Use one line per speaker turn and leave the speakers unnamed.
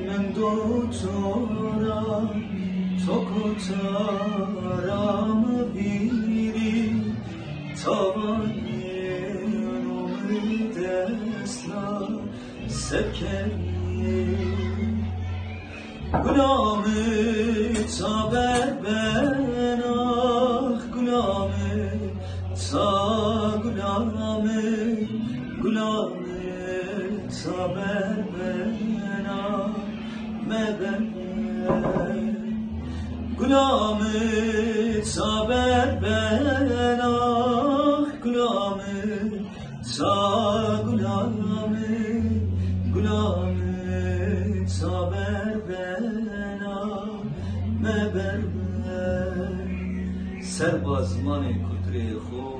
من دوتورا توکوتارام بیری تابانیم دسلا سکری گلامı taber ben ah gulame ta gulame gulame taber ben ah me ben gulame taber ben ah gulame ta gulame gulame taber ben ah me ben سر بازمان کتره خو